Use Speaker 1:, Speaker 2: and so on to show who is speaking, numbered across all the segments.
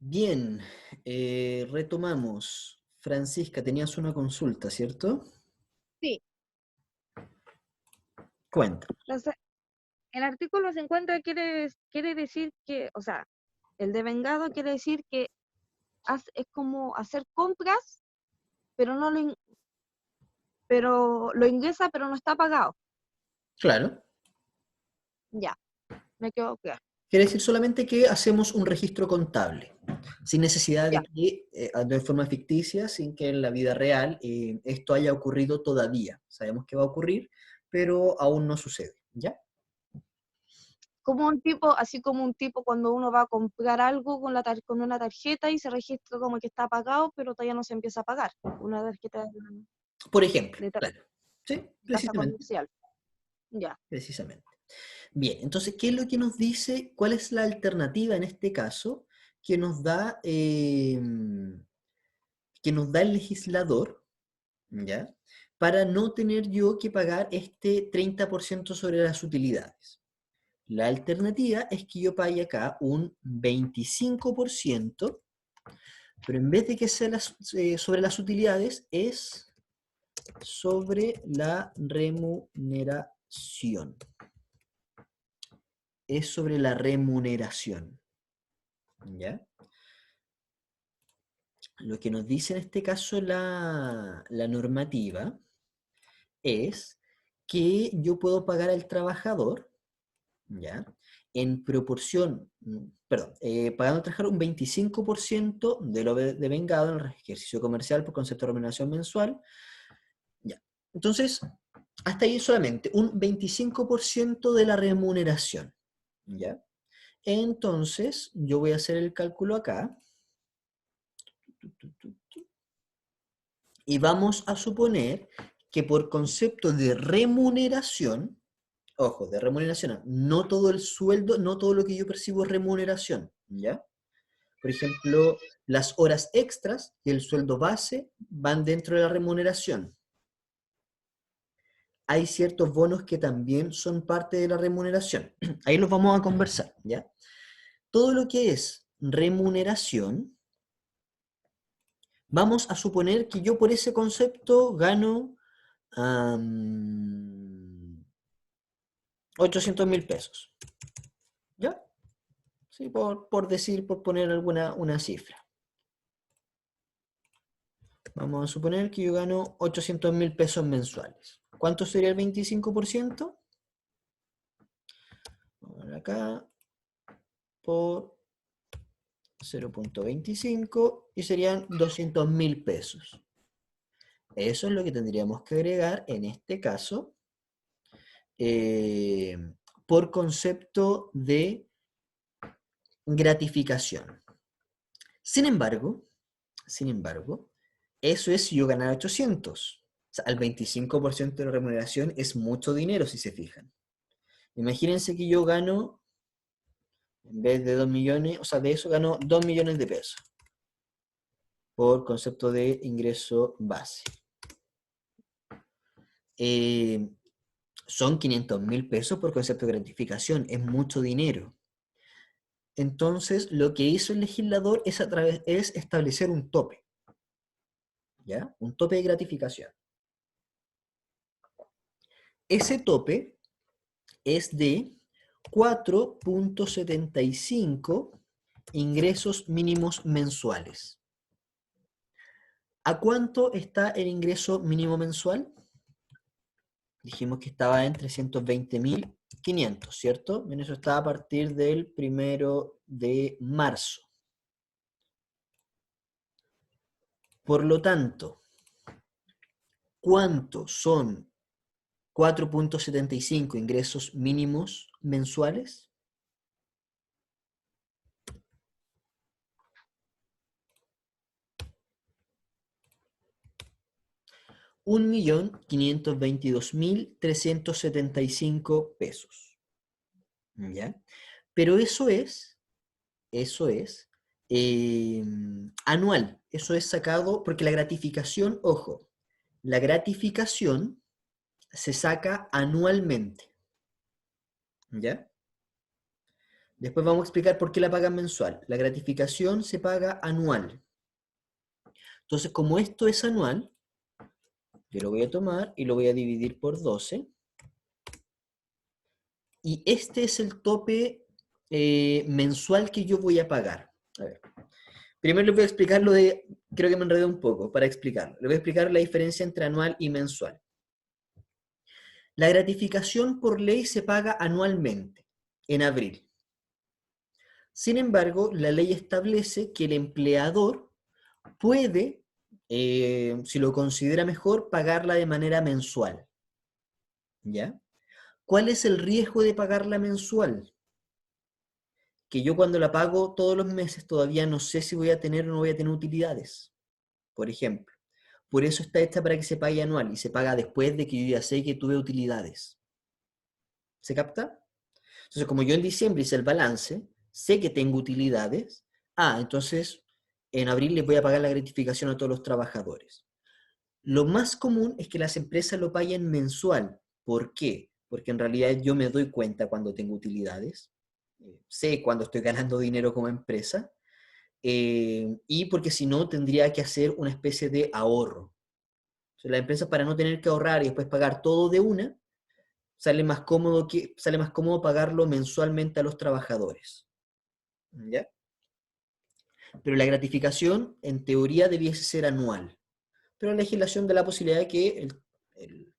Speaker 1: Bien, retomamos. Francisca, tenías una consulta, ¿cierto?
Speaker 2: Sí,
Speaker 1: Cuenta.
Speaker 2: los- el artículo 50 quiere decir que, o sea, el devengado quiere decir que es como hacer compras, pero no lo, in- pero lo ingresa, pero no está pagado.
Speaker 1: Claro.
Speaker 2: Ya, me quedo claro.
Speaker 1: Quiere decir solamente que hacemos un registro contable, sin necesidad
Speaker 2: Ya,
Speaker 1: de que, de forma ficticia, sin que en la vida real esto haya ocurrido todavía. Sabemos que va a ocurrir, pero aún no sucede, ¿ya?
Speaker 2: como un tipo, así como un tipo cuando uno va a comprar algo con una tarjeta y se registra como que está pagado, pero todavía no se empieza a pagar. Una tarjeta
Speaker 1: Por ejemplo,
Speaker 2: de
Speaker 1: claro. Sí,
Speaker 2: tasa
Speaker 1: precisamente,
Speaker 2: comercial. Ya,
Speaker 1: precisamente. Bien, entonces, ¿qué es lo que nos dice? ¿Cuál es la alternativa en este caso que nos da el legislador, ¿ya? Para no tener yo que pagar este 30% sobre las utilidades? La alternativa es que yo pague acá un 25%, pero en vez de que sea sobre las utilidades, es sobre la remuneración. Es sobre la remuneración, ¿ya? Lo que nos dice en este caso la normativa es que yo puedo pagar al trabajador, ¿ya? En proporción, perdón, pagando al trabajador un 25% de lo devengado en el ejercicio comercial por concepto de remuneración mensual, ¿ya? Entonces, hasta ahí solamente un 25% de la remuneración, ¿ya? Entonces, yo voy a hacer el cálculo acá y vamos a suponer que por concepto de remuneración, ojo, de remuneración, no todo el sueldo, no todo lo que yo percibo es remuneración, ¿ya? Por ejemplo, las horas extras y el sueldo base van dentro de la remuneración. Hay ciertos bonos que también son parte de la remuneración. Ahí los vamos a conversar, ¿ya? Todo lo que es remuneración, vamos a suponer que yo por ese concepto gano 800.000 pesos, ¿ya? Sí, por decir, por poner una cifra. Vamos a suponer que yo gano 800.000 pesos mensuales. ¿Cuánto sería el 25%? Vamos a ver acá, por 0,25 y serían 200.000 pesos. Eso es lo que tendríamos que agregar en este caso eh, por concepto de gratificación. Sin embargo, eso es si yo ganara 800. O sea, el 25% de la remuneración es mucho dinero si se fijan. Imagínense que yo gano, en vez de 2 millones, o sea, de eso gano 2 millones de pesos por concepto de ingreso base. Eh, Son 500.000 pesos por concepto de gratificación, es mucho dinero. Entonces, lo que hizo el legislador es establecer un tope, ¿ya? Un tope de gratificación. Ese tope es de 4,75 ingresos mínimos mensuales. ¿A cuánto está el ingreso mínimo mensual? Dijimos que estaba en 320.500, ¿cierto? En eso está a partir del 1 de marzo. Por lo tanto, ¿cuánto son 4,75 ingresos mínimos mensuales? 1.522.375 pesos. ¿Ya? Pero eso es eh, anual. Eso es sacado porque la gratificación, ojo, la gratificación se saca anualmente. ¿Ya? Después vamos a explicar por qué la pagan mensual. La gratificación se paga anual. Entonces, como esto es anual, yo lo voy a tomar y lo voy a dividir por 12. Y este es el tope mensual que yo voy a pagar. A ver. Primero les voy a explicar lo de, creo que me enredé un poco para explicarlo. Les voy a explicar la diferencia entre anual y mensual. La gratificación por ley se paga anualmente, en abril. Sin embargo, la ley establece que el empleador puede, si lo considera mejor, pagarla de manera mensual. ¿Ya? ¿Cuál es el riesgo de pagarla mensual? Que yo cuando la pago todos los meses todavía no sé si voy a tener o no voy a tener utilidades, por ejemplo. Por eso está hecha para que se pague anual y se paga después de que yo ya sé que tuve utilidades. ¿Se capta? Entonces, como yo en diciembre hice el balance, sé que tengo utilidades, entonces en abril les voy a pagar la gratificación a todos los trabajadores. Lo más común es que las empresas lo paguen mensual. ¿Por qué? Porque en realidad yo me doy cuenta cuando tengo utilidades, sé cuando estoy ganando dinero como empresa, y porque si no tendría que hacer una especie de ahorro. O sea, la empresa, para no tener que ahorrar y después pagar todo de una, sale más cómodo pagarlo mensualmente a los trabajadores. ¿Ya? Pero la gratificación, en teoría, debiese ser anual. Pero la legislación da la posibilidad de que el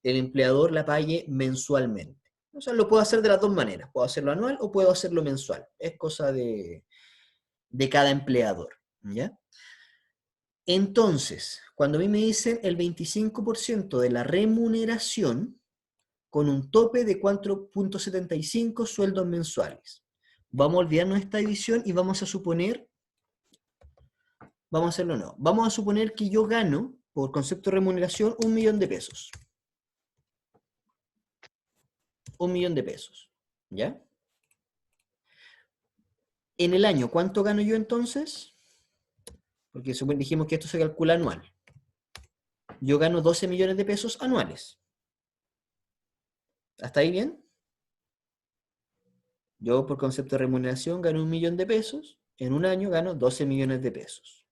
Speaker 1: empleador la pague mensualmente. O sea, lo puedo hacer de las dos maneras. Puedo hacerlo anual o puedo hacerlo mensual. Es cosa de cada empleador. ¿Ya? Entonces, cuando a mí me dicen el 25% de la remuneración con un tope de 4,75 sueldos mensuales. Vamos a olvidarnos de esta división y vamos a suponer, vamos a hacerlo no, vamos a suponer que yo gano, por concepto de remuneración, 1.000.000 de pesos. 1.000.000 de pesos, ¿ya? En el año, ¿cuánto gano yo entonces? Porque dijimos que esto se calcula anual. Yo gano 12 millones de pesos anuales. ¿Hasta ahí bien? Yo, por concepto de remuneración, gano 1.000.000 de pesos. En un año gano 12 millones de pesos.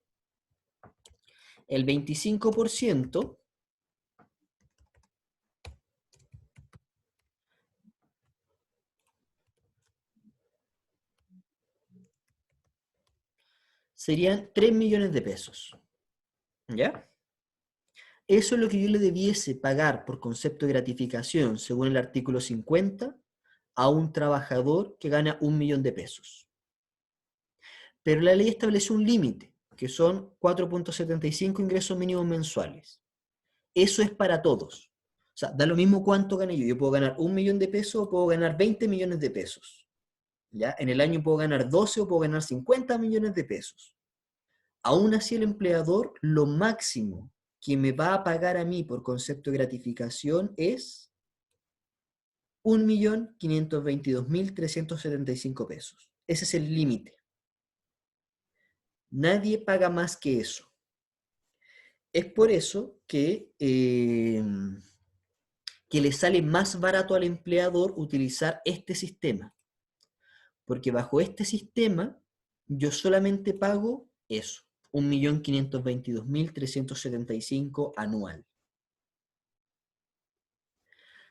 Speaker 1: El 25% serían 3 millones de pesos. ¿Ya? Eso es lo que yo le debiese pagar por concepto de gratificación, según el artículo 50, a un trabajador que gana 1.000.000 de pesos. Pero la ley establece un límite, que son 4,75 ingresos mínimos mensuales. Eso es para todos. O sea, da lo mismo cuánto gane yo. Yo puedo ganar 1.000.000 de pesos o puedo ganar 20 millones de pesos. ¿Ya? En el año puedo ganar 12 o puedo ganar 50 millones de pesos. Aún así, el empleador, lo máximo que me va a pagar a mí por concepto de gratificación es 1.522.375 pesos. Ese es el límite. Nadie paga más que eso. Es por eso que le sale más barato al empleador utilizar este sistema. Porque bajo este sistema yo solamente pago eso, 1.522.375 anual.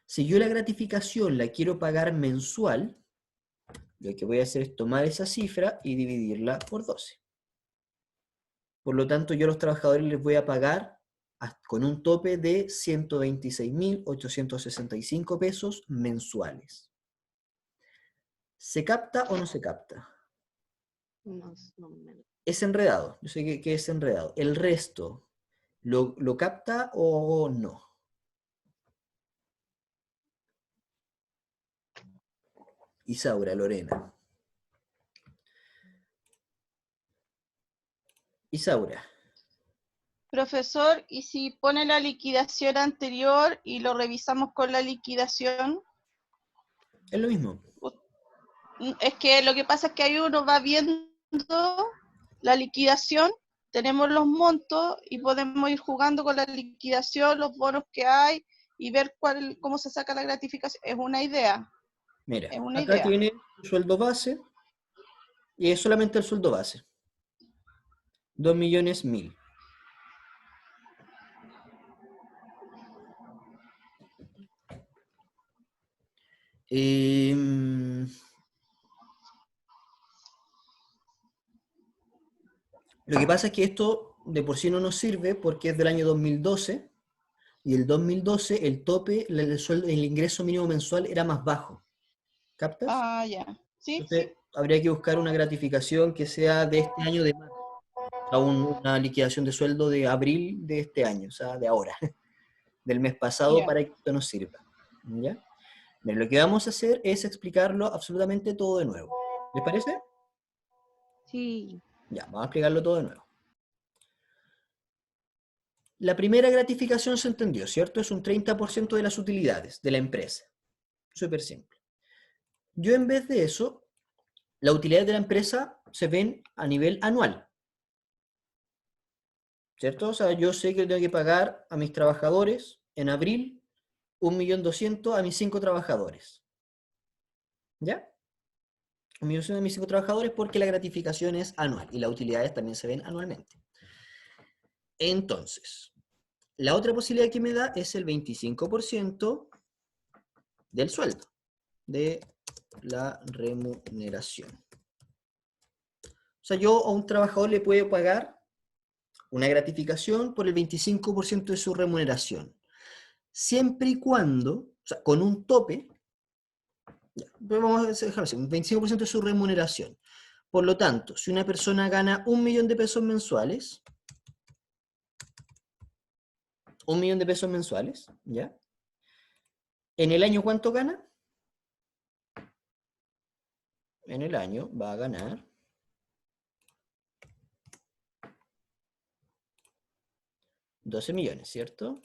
Speaker 1: Si yo la gratificación la quiero pagar mensual, lo que voy a hacer es tomar esa cifra y dividirla por 12. Por lo tanto, yo a los trabajadores les voy a pagar con un tope de 126.865 pesos mensuales. ¿Se capta o no se capta?
Speaker 2: No.
Speaker 1: Es enredado, yo sé que es enredado. ¿El resto lo capta o no? Isaura, Lorena. Isaura.
Speaker 3: Profesor, ¿y si pone la liquidación anterior y lo revisamos con la liquidación?
Speaker 1: Es lo mismo.
Speaker 3: Es que lo que pasa es que ahí uno va viendo la liquidación, tenemos los montos y podemos ir jugando con la liquidación, los bonos que hay y ver cómo se saca la gratificación. Es una idea.
Speaker 1: Mira,
Speaker 3: Es una
Speaker 1: acá
Speaker 3: idea.
Speaker 1: tiene el sueldo base y es solamente el sueldo base. 2.100.000. Lo que pasa es que esto de por sí no nos sirve porque es del año 2012 y el 2012 el tope, el ingreso mínimo mensual era más bajo. ¿Captas?
Speaker 3: Ah, ya. Sí, sí.
Speaker 1: Entonces habría que buscar una gratificación que sea de este año de marzo, o sea, una liquidación de sueldo de abril de este año, o sea, de ahora, del mes pasado,
Speaker 3: Ya.
Speaker 1: para que esto nos sirva. ¿Ya? Bien, lo que vamos a hacer es explicarlo absolutamente todo de nuevo. ¿Les parece?
Speaker 2: Sí,
Speaker 1: Ya, vamos a explicarlo todo de nuevo. La primera gratificación se entendió, ¿cierto? Es un 30% de las utilidades de la empresa. Súper simple. Yo en vez de eso, las utilidades de la empresa se ven a nivel anual, ¿cierto? O sea, yo sé que tengo que pagar a mis trabajadores en abril 1.200.000 a mis 5 trabajadores. ¿Ya? 1.200.000 a mis 5 trabajadores porque la gratificación es anual y las utilidades también se ven anualmente. Entonces, la otra posibilidad que me da es el 25% del sueldo, de la remuneración. O sea, yo a un trabajador le puedo pagar una gratificación por el 25% de su remuneración, siempre y cuando, o sea, con un tope, ya, vamos a dejarlo así, un 25% de su remuneración. Por lo tanto, si una persona gana 1.000.000 de pesos mensuales, 1.000.000 de pesos mensuales, ¿ya? ¿En el año cuánto gana? En el año va a ganar 12 millones, ¿cierto?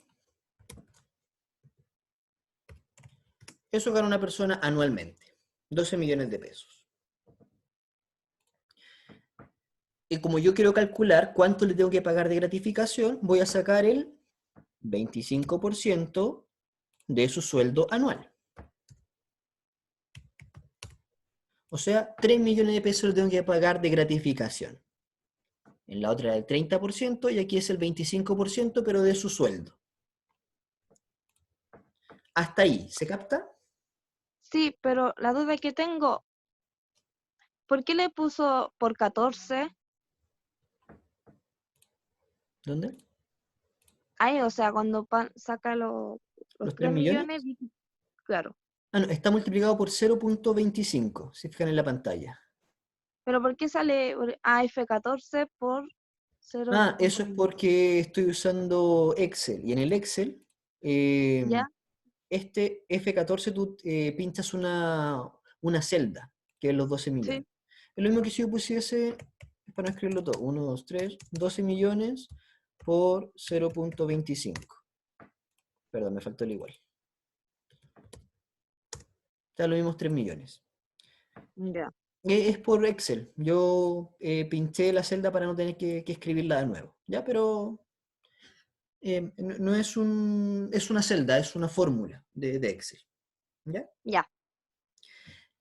Speaker 1: Eso gana una persona anualmente, 12 millones de pesos. Y como yo quiero calcular cuánto le tengo que pagar de gratificación, voy a sacar el 25% de su sueldo anual. O sea, 3 millones de pesos le tengo que pagar de gratificación. En la otra era el 30% y aquí es el 25%, pero de su sueldo. Hasta ahí, ¿se capta?
Speaker 2: sí, pero la duda que tengo, ¿por qué le puso por 14?
Speaker 1: ¿Dónde?
Speaker 2: Ay, o sea, cuando saca los
Speaker 1: ¿Los 3
Speaker 2: 3
Speaker 1: millones?
Speaker 2: millones, claro.
Speaker 1: Ah, no, está multiplicado por 0.25, si fijan en la pantalla.
Speaker 2: Pero ¿por qué sale AF14 por
Speaker 1: Ah, eso es
Speaker 2: 0.20?
Speaker 1: porque estoy usando Excel. Y en el Excel,
Speaker 2: ¿Ya?
Speaker 1: este F14 tú pinchas una celda, que es los 12
Speaker 2: Sí,
Speaker 1: millones. Es lo mismo que si yo pusiese, para no escribirlo todo, 1, 2, 3, 12 millones por 0.25. Perdón, me faltó el igual. Está lo mismo 3 millones.
Speaker 2: ya.
Speaker 1: Es por Excel. Yo pinché la celda para no tener que escribirla de nuevo. ¿Ya? Pero no es una celda, es una fórmula de Excel. ¿Ya?
Speaker 2: Ya,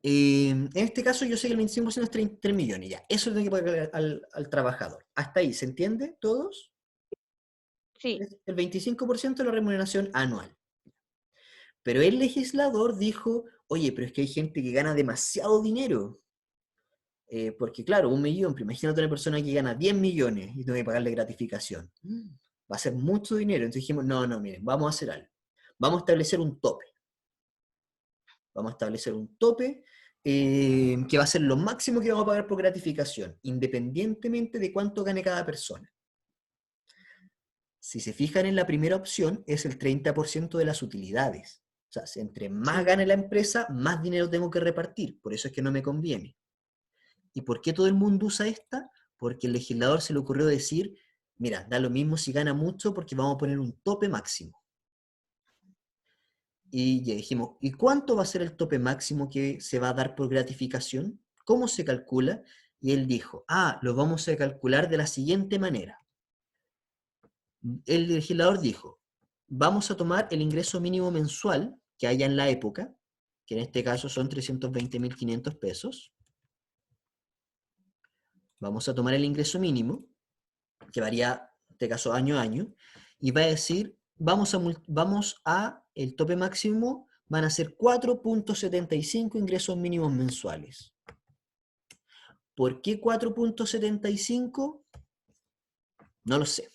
Speaker 1: En este caso yo sé que el 25% es 3 millones. Ya, eso le tengo que pagar al trabajador. ¿Hasta ahí se entiende todos?
Speaker 2: sí.
Speaker 1: Es el 25% de la remuneración anual. Pero el legislador dijo, oye, pero es que hay gente que gana demasiado dinero. Porque claro, 1 millón, pero imagínate una persona que gana 10 millones y tengo que pagarle gratificación. Va a ser mucho dinero. Entonces dijimos, no, no, miren, vamos a hacer algo. Vamos a establecer un tope. Vamos a establecer un tope que va a ser lo máximo que vamos a pagar por gratificación, independientemente de cuánto gane cada persona. Si se fijan en la primera opción, es el 30% de las utilidades. O sea, si entre más
Speaker 2: Sí.
Speaker 1: gane la empresa, más dinero tengo que repartir. Por eso es que no me conviene. ¿Y por qué todo el mundo usa esta? Porque el legislador se le ocurrió decir, mira, da lo mismo si gana mucho porque vamos a poner un tope máximo. Y ya dijimos, ¿y cuánto va a ser el tope máximo que se va a dar por gratificación? ¿Cómo se calcula? Y él dijo, lo vamos a calcular de la siguiente manera. El legislador dijo, vamos a tomar el ingreso mínimo mensual que haya en la época, que en este caso son 320.500 pesos. Vamos a tomar el ingreso mínimo, que varía, en este caso, año a año, y va a decir, el tope máximo van a ser 4.75 ingresos mínimos mensuales. ¿Por qué 4.75? No lo sé.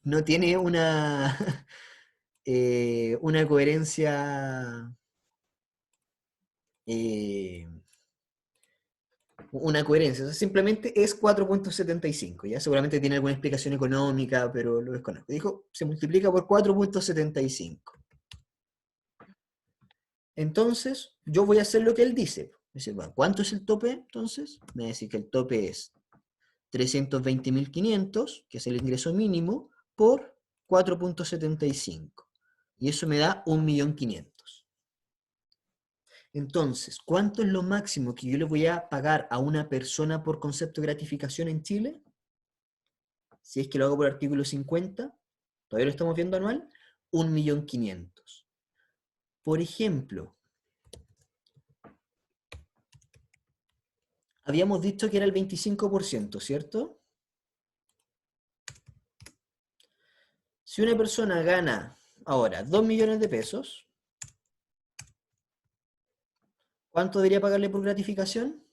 Speaker 1: No tiene una coherencia o sea, simplemente es 4.75, ¿ya? Seguramente tiene alguna explicación económica, pero lo desconozco. Dijo, se multiplica por 4.75. Entonces, yo voy a hacer lo que él dice. Dice, bueno, ¿cuánto es el tope? Entonces, me va a decir que el tope es 320.500, que es el ingreso mínimo, por 4.75. Y eso me da 1.500.000. Entonces, ¿cuánto es lo máximo que yo le voy a pagar a una persona por concepto de gratificación en Chile? Si es que lo hago por artículo 50, todavía lo estamos viendo anual, 1.500.000. Por ejemplo, habíamos dicho que era el 25%, ¿cierto? Si una persona gana ahora 2 millones de pesos, ¿cuánto debería pagarle por gratificación?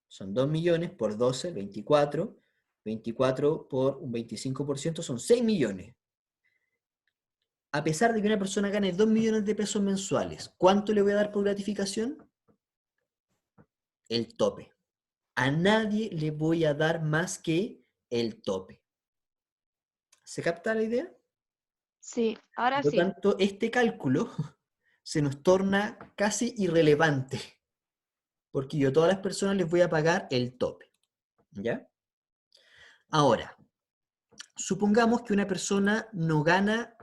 Speaker 1: Son 2 millones por 12, 24. 24 por un 25% son 6 millones. A pesar de que una persona gane 2 millones de pesos mensuales, ¿cuánto le voy a dar por gratificación? El tope. A nadie le voy a dar más que el tope. ¿Se capta la idea?
Speaker 2: Sí, ahora
Speaker 1: Por lo
Speaker 2: sí.
Speaker 1: tanto, este cálculo se nos torna casi irrelevante, porque yo a todas las personas les voy a pagar el tope. ¿Ya? Ahora, supongamos que una persona no gana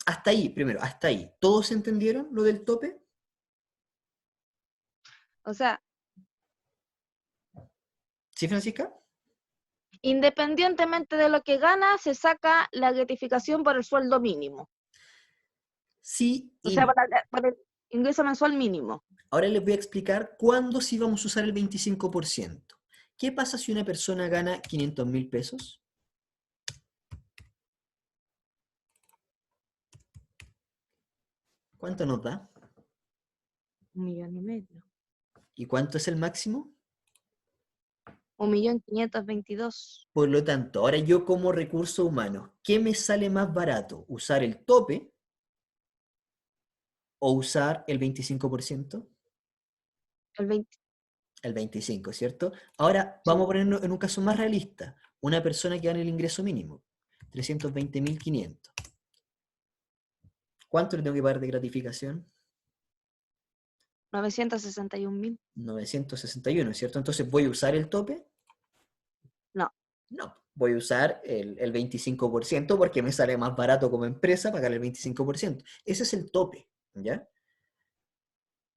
Speaker 1: hasta ahí, primero, hasta ahí. ¿Todos entendieron lo del tope?
Speaker 2: O sea,
Speaker 1: ¿Sí, Francisca?
Speaker 2: independientemente de lo que gana, se saca la gratificación por el sueldo mínimo.
Speaker 1: Sí
Speaker 2: O
Speaker 1: y
Speaker 2: sea,
Speaker 1: no.
Speaker 2: por el ingreso mensual mínimo.
Speaker 1: Ahora les voy a explicar cuándo sí vamos a usar el 25%. ¿Qué pasa si una persona gana 500.000 pesos? ¿Cuánto nos da?
Speaker 2: 1,500,000.
Speaker 1: ¿Y cuánto es el máximo?
Speaker 2: 1,522,000.
Speaker 1: Por lo tanto, ahora yo como recurso humano, ¿qué me sale más barato? ¿Usar el tope o usar el 25%?
Speaker 2: El 20.
Speaker 1: El 25%, ¿cierto? Ahora
Speaker 2: Sí.
Speaker 1: vamos a ponernos en un caso más realista. Una persona que gana el ingreso mínimo, 320.500. ¿Cuánto le tengo que pagar de gratificación?
Speaker 2: 961,000.
Speaker 1: 961, ¿cierto? Entonces, ¿voy a usar el tope?
Speaker 2: No.
Speaker 1: No, voy a usar el 25% porque me sale más barato como empresa pagar el 25%. Ese es el tope, ¿ya?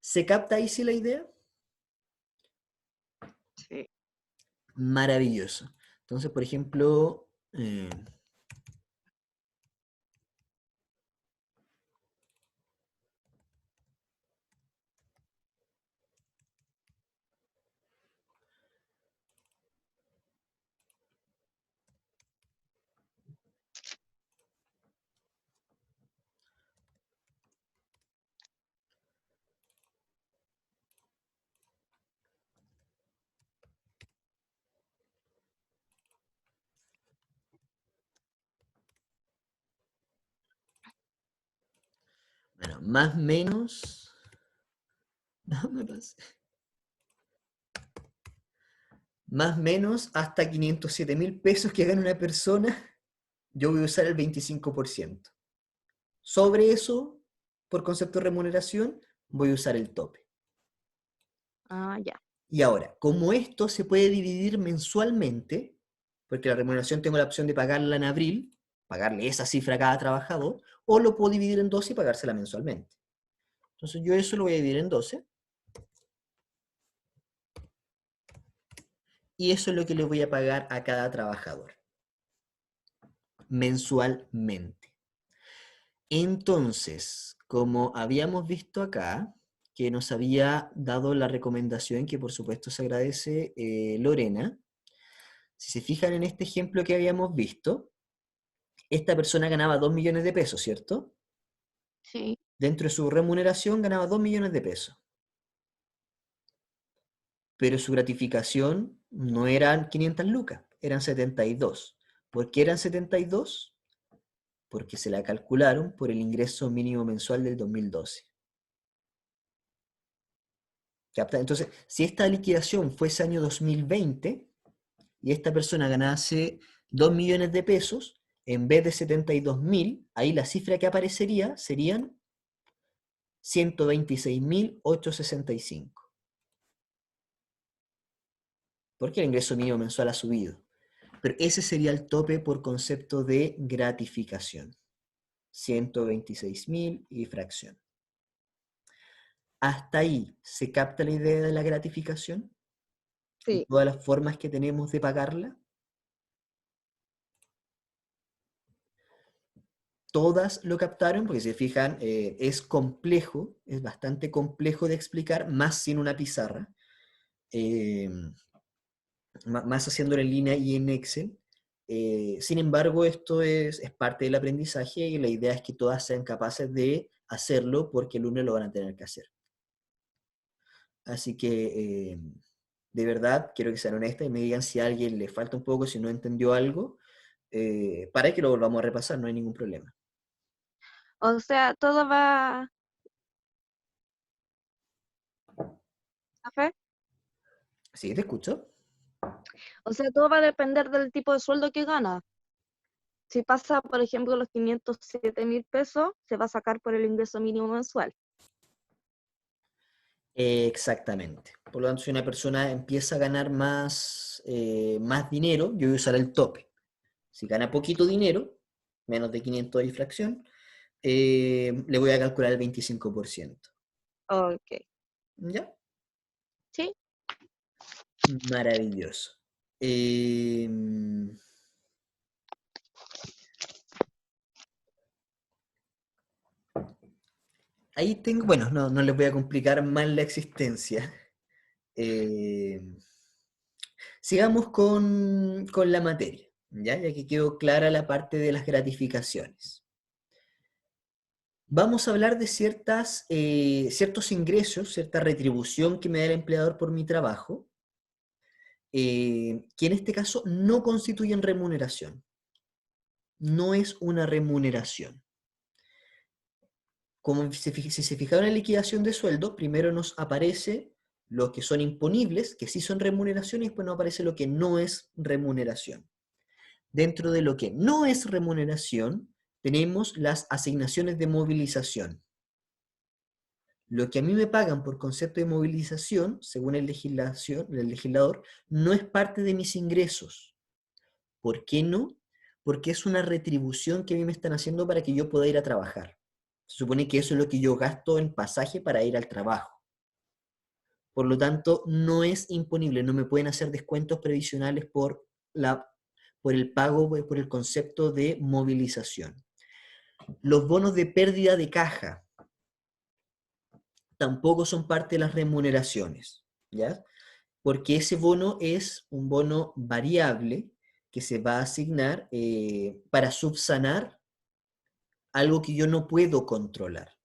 Speaker 1: ¿Se capta ahí sí la idea?
Speaker 2: Sí.
Speaker 1: Maravilloso. Entonces, por ejemplo, bueno, más o menos, no me pasé. Más o menos hasta 507.000 pesos que gana una persona, yo voy a usar el 25%. Sobre eso, por concepto de remuneración, voy a usar el tope.
Speaker 2: Ah, ya.
Speaker 1: Y ahora, como esto se puede dividir mensualmente, porque la remuneración tengo la opción de pagarla en abril, pagarle esa cifra a cada trabajador, o lo puedo dividir en 12 y pagársela mensualmente. Entonces yo eso lo voy a dividir en 12. Y eso es lo que le voy a pagar a cada trabajador mensualmente. Entonces, como habíamos visto acá, que nos había dado la recomendación, que por supuesto se agradece Lorena, si se fijan en este ejemplo que habíamos visto, esta persona ganaba 2 millones de pesos, ¿cierto?
Speaker 3: Sí,
Speaker 1: Dentro de su remuneración ganaba 2 millones de pesos. Pero su gratificación no eran 500 lucas, eran 72. ¿Por qué eran 72? Porque se la calcularon por el ingreso mínimo mensual del 2012. ¿Capta? Entonces, si esta liquidación fuese año 2020 y esta persona ganase 2 millones de pesos, en vez de 72.000, ahí la cifra que aparecería serían 126.865. Porque el ingreso mínimo mensual ha subido. Pero ese sería el tope por concepto de gratificación. 126.000 y fracción. Hasta ahí se capta la idea de la gratificación y
Speaker 2: Sí.
Speaker 1: todas las formas que tenemos de pagarla. Todas lo captaron, porque si se fijan, es complejo, es bastante complejo de explicar, más sin una pizarra, más haciéndolo en línea y en Excel. Sin embargo, esto es parte del aprendizaje y la idea es que todas sean capaces de hacerlo porque el lunes lo van a tener que hacer. Así que, de verdad, quiero que sean honestas y me digan si a alguien le falta un poco, si no entendió algo, para que lo volvamos a repasar, no hay ningún problema.
Speaker 2: O sea, todo va, ¿café?
Speaker 1: ¿Sí? ¿Te escucho?
Speaker 2: O sea, todo va a depender del tipo de sueldo que gana. Si pasa, por ejemplo, los 507.000 pesos, se va a sacar por el ingreso mínimo mensual.
Speaker 1: Exactamente. Por lo tanto, si una persona empieza a ganar más dinero, yo voy a usar el tope. Si gana poquito dinero, menos de 500 y fracción, le voy a calcular el 25%.
Speaker 2: Ok.
Speaker 1: ¿Ya?
Speaker 2: Sí.
Speaker 1: Maravilloso. Ahí tengo, bueno, no les voy a complicar más la existencia. Sigamos con la materia, ya que quedó clara la parte de las gratificaciones. Vamos a hablar de ciertos ingresos, cierta retribución que me da el empleador por mi trabajo, que en este caso no constituyen remuneración. No es una remuneración. Como si se fijaron en la liquidación de sueldo, primero nos aparece lo que son imponibles, que sí son remuneración, y después nos aparece lo que no es remuneración. Dentro de lo que no es remuneración, tenemos las asignaciones de movilización. Lo que a mí me pagan por concepto de movilización, según el legislador, no es parte de mis ingresos. ¿Por qué no? Porque es una retribución que a mí me están haciendo para que yo pueda ir a trabajar. Se supone que eso es lo que yo gasto en pasaje para ir al trabajo. Por lo tanto, no es imponible, no me pueden hacer descuentos previsionales por el pago, por el concepto de movilización. Los bonos de pérdida de caja tampoco son parte de las remuneraciones, ¿ya? Porque ese bono es un bono variable que se va a asignar para subsanar algo que yo no puedo controlar.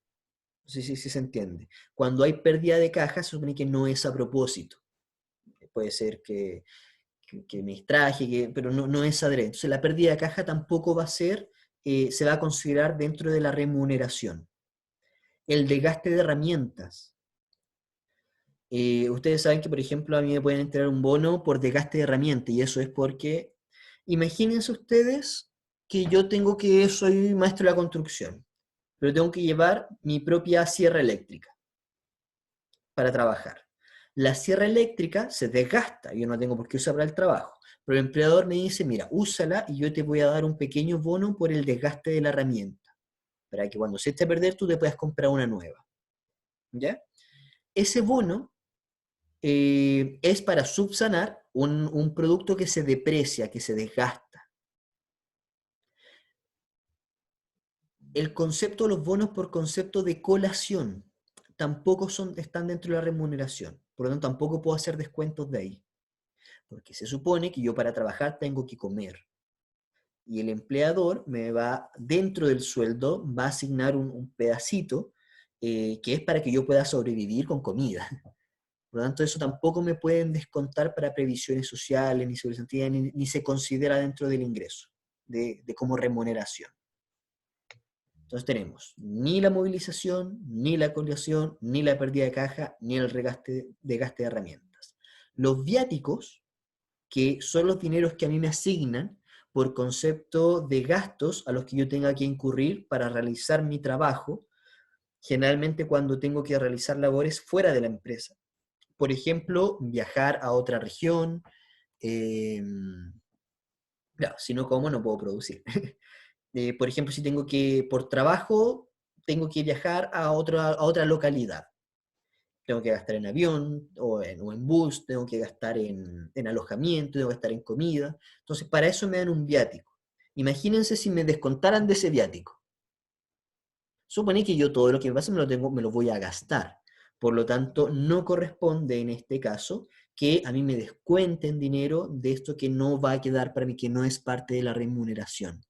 Speaker 1: No sé si se entiende. Cuando hay pérdida de caja, se supone que no es a propósito. Puede ser que me distraje, pero no es adrede. Entonces la pérdida de caja tampoco va a ser, se va a considerar dentro de la remuneración. El desgaste de herramientas. Ustedes saben que, por ejemplo, a mí me pueden entregar un bono por desgaste de herramientas, y eso es porque, imagínense ustedes que soy maestro de la construcción, pero tengo que llevar mi propia sierra eléctrica para trabajar. La sierra eléctrica se desgasta, yo no tengo por qué usarla para el trabajo, pero el empleador me dice, mira, úsala y yo te voy a dar un pequeño bono por el desgaste de la herramienta, para que cuando se eche a perder tú te puedas comprar una nueva. ¿Ya? Ese bono es para subsanar un producto que se deprecia, que se desgasta. el concepto de los bonos por concepto de colación tampoco están dentro de la remuneración. Por lo tanto, tampoco puedo hacer descuentos de ahí. Porque se supone que yo para trabajar tengo que comer. Y el empleador me va, dentro del sueldo, va a asignar un pedacito que es para que yo pueda sobrevivir con comida. Por lo tanto, eso tampoco me pueden descontar para previsiones sociales, ni seguridad social, ni se considera dentro del ingreso, de como remuneración. Entonces tenemos ni la movilización, ni la colación, ni la pérdida de caja, ni el regaste de gasto de herramientas. Los viáticos, que son los dineros que a mí me asignan por concepto de gastos a los que yo tenga que incurrir para realizar mi trabajo, generalmente cuando tengo que realizar labores fuera de la empresa. Por ejemplo, viajar a otra región, claro, si no como no puedo producir. Por ejemplo, si tengo que, por trabajo, tengo que viajar a otra localidad. Tengo que gastar en avión o en bus, tengo que gastar en alojamiento, tengo que gastar en comida. Entonces, para eso me dan un viático. Imagínense si me descontaran de ese viático. Supone que yo todo lo que me pasa me lo voy a gastar. Por lo tanto, no corresponde en este caso que a mí me descuenten dinero de esto que no va a quedar para mí, que no es parte de la remuneración.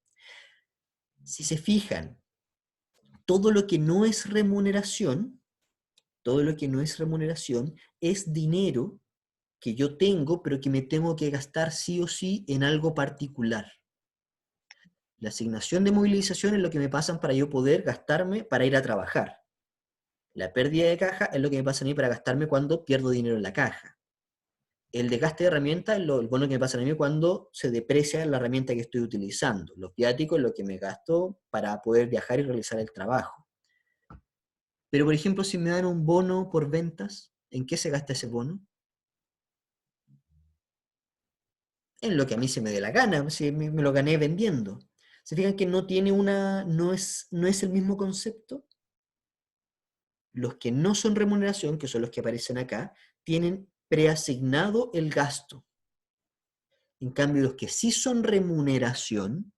Speaker 1: Si se fijan, todo lo que no es remuneración, todo lo que no es remuneración es dinero que yo tengo, pero que me tengo que gastar sí o sí en algo particular. La asignación de movilización es lo que me pasan para yo poder gastarme para ir a trabajar. La pérdida de caja es lo que me pasa a mí para gastarme cuando pierdo dinero en la caja. El desgaste de herramienta es el bono que me pasa a mí cuando se deprecia la herramienta que estoy utilizando. Los viáticos es lo que me gasto para poder viajar y realizar el trabajo. Pero, por ejemplo, si me dan un bono por ventas, ¿en qué se gasta ese bono? En lo que a mí se me dé la gana, si me lo gané vendiendo. ¿Se fijan que no es el mismo concepto? Los que no son remuneración, que son los que aparecen acá, tienen preasignado el gasto. En cambio, los que sí son remuneración,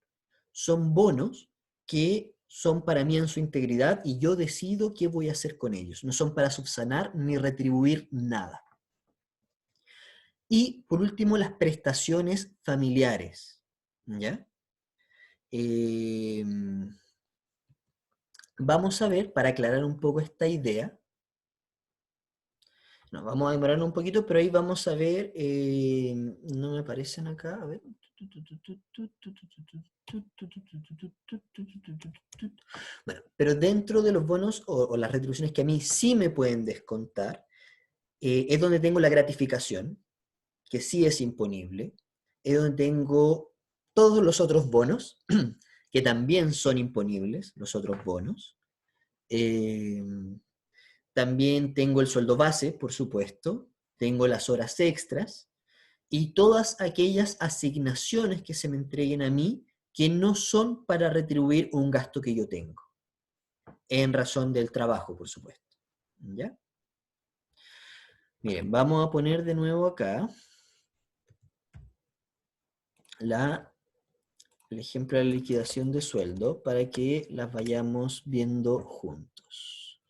Speaker 1: son bonos que son para mí en su integridad y yo decido qué voy a hacer con ellos. No son para subsanar ni retribuir nada. Y por último, las prestaciones familiares. ¿Ya? Vamos a ver, para aclarar un poco esta idea, nos vamos a demorar un poquito, pero ahí vamos a ver, no me aparecen acá, a ver. Bueno, pero dentro de los bonos o las retribuciones que a mí sí me pueden descontar, es donde tengo la gratificación, que sí es imponible, es donde tengo todos los otros bonos, que también son imponibles, los otros bonos. También tengo el sueldo base, por supuesto, tengo las horas extras y todas aquellas asignaciones que se me entreguen a mí que no son para retribuir un gasto que yo tengo, en razón del trabajo, por supuesto. ¿Ya? Miren, vamos a poner de nuevo acá el ejemplo de la liquidación de sueldo para que las vayamos viendo juntos.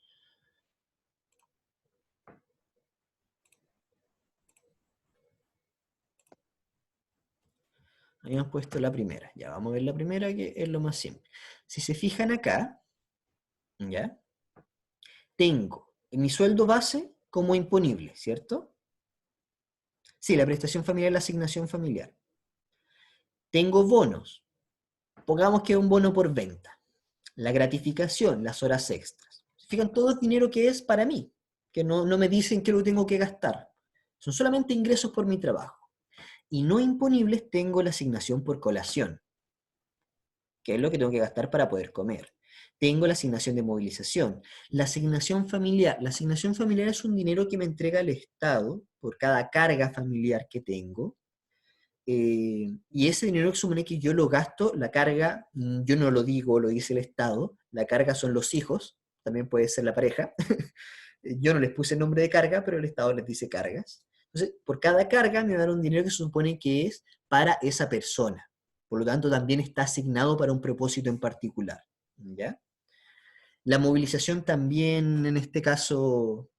Speaker 1: Habíamos puesto la primera. Ya, vamos a ver la primera, que es lo más simple. Si se fijan acá, ¿ya? Tengo mi sueldo base como imponible, ¿cierto? Sí, la prestación familiar, la asignación familiar. Tengo bonos. Pongamos que es un bono por venta. La gratificación, las horas extras. ¿Se fijan? Todo es dinero que es para mí, que no me dicen que lo tengo que gastar. Son solamente ingresos por mi trabajo. Y no imponibles tengo la asignación por colación, que es lo que tengo que gastar para poder comer. Tengo la asignación de movilización. La asignación familiar es un dinero que me entrega el Estado por cada carga familiar que tengo. Y ese dinero que supone que yo lo gasto, la carga, yo no lo digo, lo dice el Estado, la carga son los hijos, también puede ser la pareja. Yo no les puse el nombre de carga, pero el Estado les dice cargas. Entonces, por cada carga me dan un dinero que se supone que es para esa persona. Por lo tanto, también está asignado para un propósito en particular. ¿Ya? La movilización también, en este caso,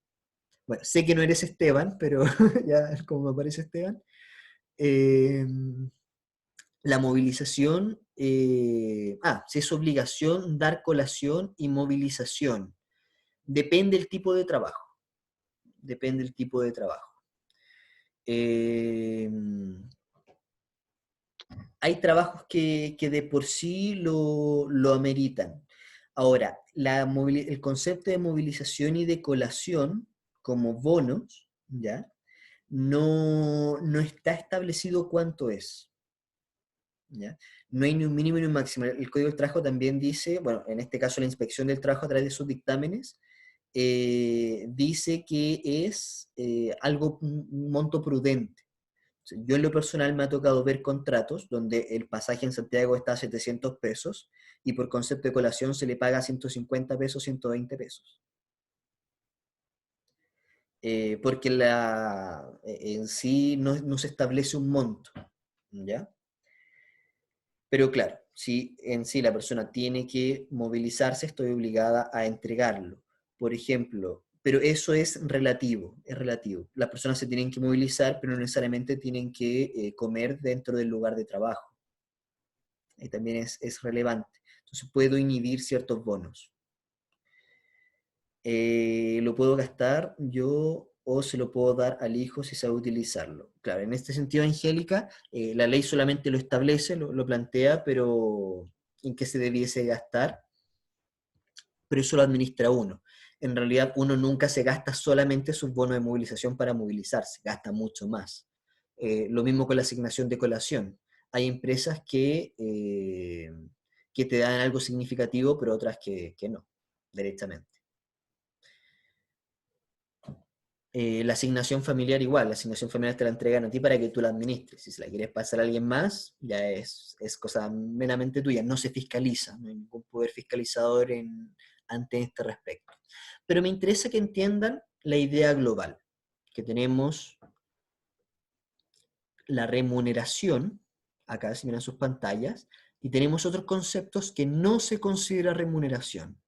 Speaker 1: bueno, sé que no eres Esteban, pero ya como me aparece Esteban, eh, la movilización, si es obligación dar colación y movilización. Depende del tipo de trabajo. Depende del tipo de trabajo. Eh, Hay trabajos que de por sí lo ameritan. Ahora, el concepto de movilización y de colación como bonos, ¿ya? No está establecido cuánto es, ¿ya? No hay ni un mínimo ni un máximo. El Código del Trabajo también dice, bueno, en este caso la Inspección del Trabajo a través de sus dictámenes, dice que es un monto prudente. Yo en lo personal me ha tocado ver contratos donde el pasaje en Santiago está a 700 pesos y por concepto de colación se le paga 150 pesos, 120 pesos. Porque en sí no se establece un monto, ¿ya? Pero claro, si en sí la persona tiene que movilizarse, estoy obligada a entregarlo. Por ejemplo, pero eso es relativo, es relativo. Las personas se tienen que movilizar, pero no necesariamente tienen que comer dentro del lugar de trabajo. Y también es relevante. Entonces puedo inhibir ciertos bonos. Lo puedo gastar yo o se lo puedo dar al hijo si sabe utilizarlo. Claro, en este sentido, Angélica, la ley solamente lo establece, lo plantea, pero en qué se debiese gastar, pero eso lo administra uno. En realidad, uno nunca se gasta solamente sus bonos de movilización para movilizarse, gasta mucho más. Lo mismo con la asignación de colación. Hay empresas que te dan algo significativo, pero otras que no, directamente. La asignación familiar igual, la asignación familiar te la entregan a ti para que tú la administres. Si se la quieres pasar a alguien más, ya es cosa meramente tuya, no se fiscaliza, no hay ningún poder fiscalizador ante este respecto. Pero me interesa que entiendan la idea global, que tenemos la remuneración, acá si miran sus pantallas, y tenemos otros conceptos que no se considera remuneración.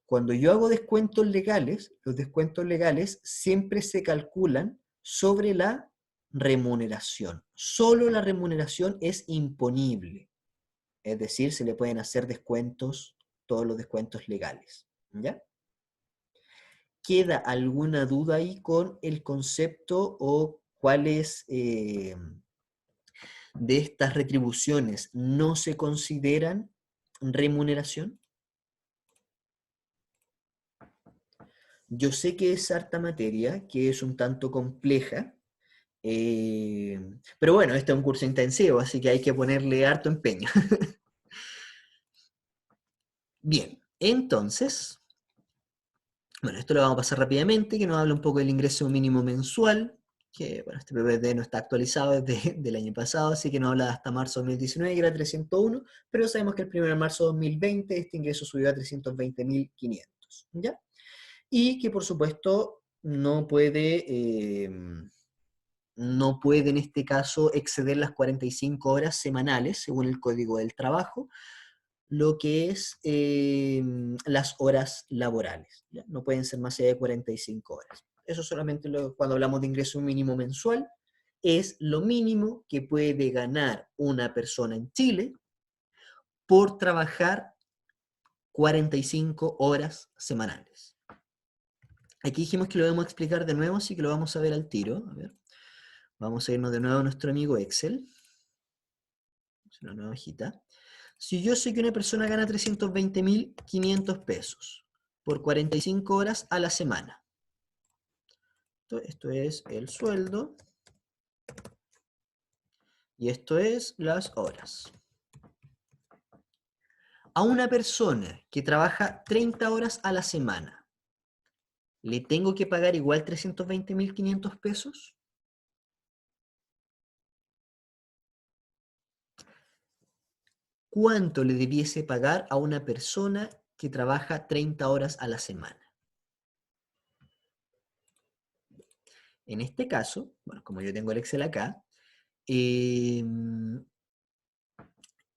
Speaker 1: Cuando yo hago descuentos legales, los descuentos legales siempre se calculan sobre la remuneración. Solo la remuneración es imponible. Es decir, se le pueden hacer descuentos, todos los descuentos legales. ¿Ya? ¿Queda alguna duda ahí con el concepto o cuáles de estas retribuciones no se consideran remuneración? Yo sé que es harta materia, que es un tanto compleja, pero bueno, este es un curso intensivo, así que hay que ponerle harto empeño. Bien, entonces, bueno, esto lo vamos a pasar rápidamente, que nos habla un poco del ingreso mínimo mensual, que bueno, este PPD no está actualizado desde el año pasado, así que nos habla hasta marzo de 2019, que era 301, pero sabemos que el 1 de marzo de 2020 este ingreso subió a 320.500, ¿ya? Y que por supuesto no puede en este caso exceder las 45 horas semanales, según el Código del Trabajo, lo que es las horas laborales. ¿Ya? No pueden ser más allá de 45 horas. Eso solamente cuando hablamos de ingreso mínimo mensual, es lo mínimo que puede ganar una persona en Chile por trabajar 45 horas semanales. Aquí dijimos que lo vamos a explicar de nuevo, así que lo vamos a ver al tiro. A ver. Vamos a irnos de nuevo a nuestro amigo Excel. Una nueva hojita. Si yo sé que una persona gana 320.500 pesos por 45 horas a la semana. Esto es el sueldo. Y esto es las horas. A una persona que trabaja 30 horas a la semana, ¿le tengo que pagar igual 320.500 pesos? ¿Cuánto le debiese pagar a una persona que trabaja 30 horas a la semana? En este caso, bueno, como yo tengo el Excel acá, en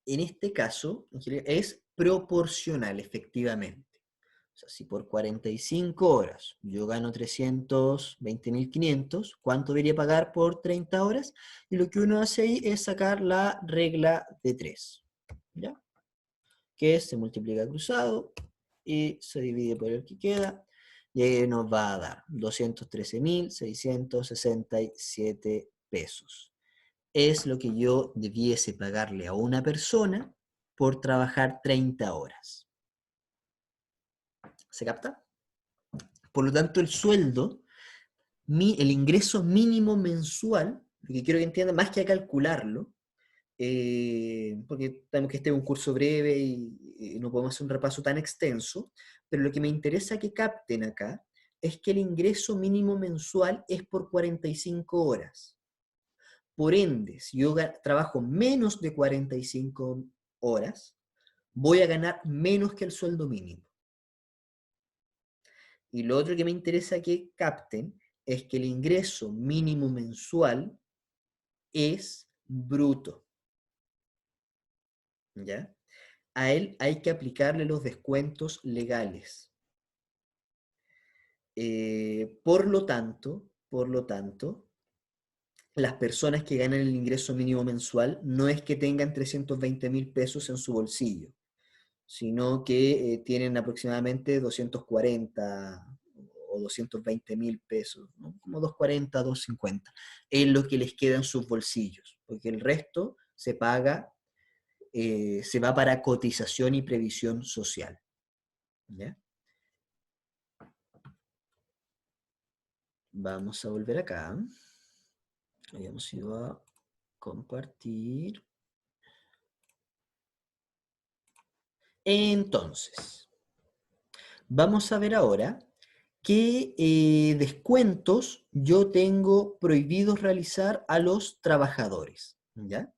Speaker 1: este caso es proporcional, efectivamente. sea, si por 45 horas yo gano 320.500, ¿cuánto debería pagar por 30 horas? Y lo que uno hace ahí es sacar la regla de 3, ¿ya? Que se multiplica cruzado y se divide por el que queda, y ahí nos va a dar 213.667 pesos. Es lo que yo debiese pagarle a una persona por trabajar 30 horas. ¿Se capta? Por lo tanto, el sueldo, el ingreso mínimo mensual, lo que quiero que entiendan, más que a calcularlo, porque tenemos que este es un curso breve y no podemos hacer un repaso tan extenso, pero lo que me interesa que capten acá es que el ingreso mínimo mensual es por 45 horas. Por ende, si yo trabajo menos de 45 horas, voy a ganar menos que el sueldo mínimo. Y lo otro que me interesa que capten es que el ingreso mínimo mensual es bruto. ¿Ya? A él hay que aplicarle los descuentos legales. Por lo tanto, las personas que ganan el ingreso mínimo mensual no es que tengan 320.000 pesos en su bolsillo, sino que tienen aproximadamente 240 o 220.000 pesos, ¿no? Como 240, 250, es lo que les queda en sus bolsillos, porque el resto se paga, se va para cotización y previsión social. ¿Ya? Vamos a volver acá. Habíamos ido a compartir. Entonces, vamos a ver ahora qué descuentos yo tengo prohibidos realizar a los trabajadores. ¿Ya?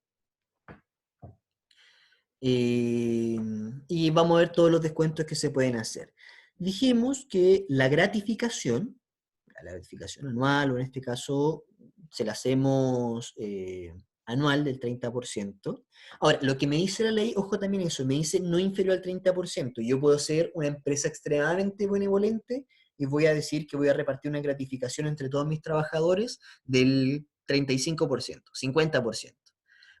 Speaker 1: Y vamos a ver todos los descuentos que se pueden hacer. Dijimos que la gratificación anual, o en este caso se la hacemos anual del 30%. Ahora, lo que me dice la ley, ojo también eso, me dice no inferior al 30%. Yo puedo ser una empresa extremadamente benevolente y voy a decir que voy a repartir una gratificación entre todos mis trabajadores del 35%, 50%.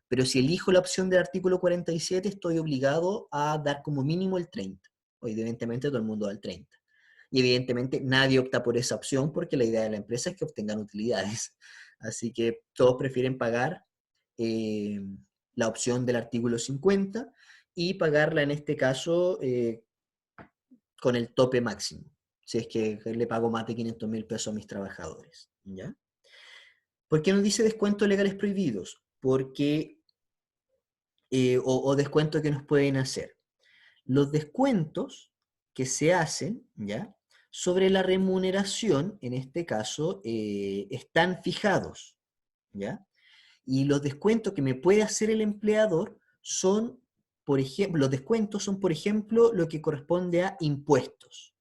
Speaker 1: Pero si elijo la opción del artículo 47, estoy obligado a dar como mínimo el 30%. O evidentemente todo el mundo da el 30%. Y evidentemente nadie opta por esa opción porque la idea de la empresa es que obtengan utilidades. Así que todos prefieren pagar la opción del artículo 50 y pagarla en este caso con el tope máximo, si es que le pago más de 500.000 pesos a mis trabajadores. ¿Ya? ¿Por qué nos dice descuentos legales prohibidos? Porque, o descuentos que nos pueden hacer. Los descuentos que se hacen, ¿ya?, sobre la remuneración, en este caso, están fijados, ¿ya? Y los descuentos que me puede hacer el empleador son, por ejemplo, los descuentos son, por ejemplo, lo que corresponde a impuestos.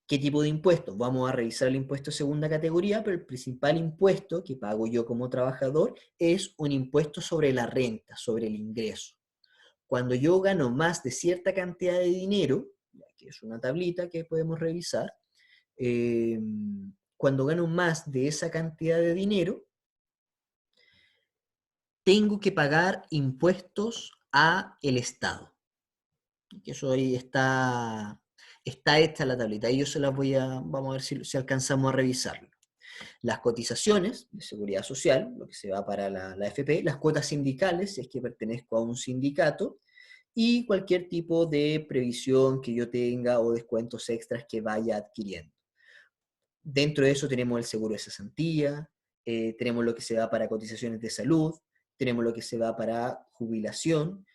Speaker 1: ¿Qué tipo de impuestos? Vamos a revisar el impuesto de segunda categoría, pero el principal impuesto que pago yo como trabajador es un impuesto sobre la renta, sobre el ingreso. Cuando yo gano más de cierta cantidad de dinero, que es una tablita que podemos revisar, cuando gano más de esa cantidad de dinero, tengo que pagar impuestos a el Estado. Que eso ahí está hecha la tablita, y yo se las vamos a ver si alcanzamos a revisarlo. Las cotizaciones de seguridad social, lo que se va para la AFP, las cuotas sindicales, si es que pertenezco a un sindicato, y cualquier tipo de previsión que yo tenga o descuentos extras que vaya adquiriendo. Dentro de eso tenemos el seguro de cesantía, tenemos lo que se va para cotizaciones de salud, tenemos lo que se va para jubilación,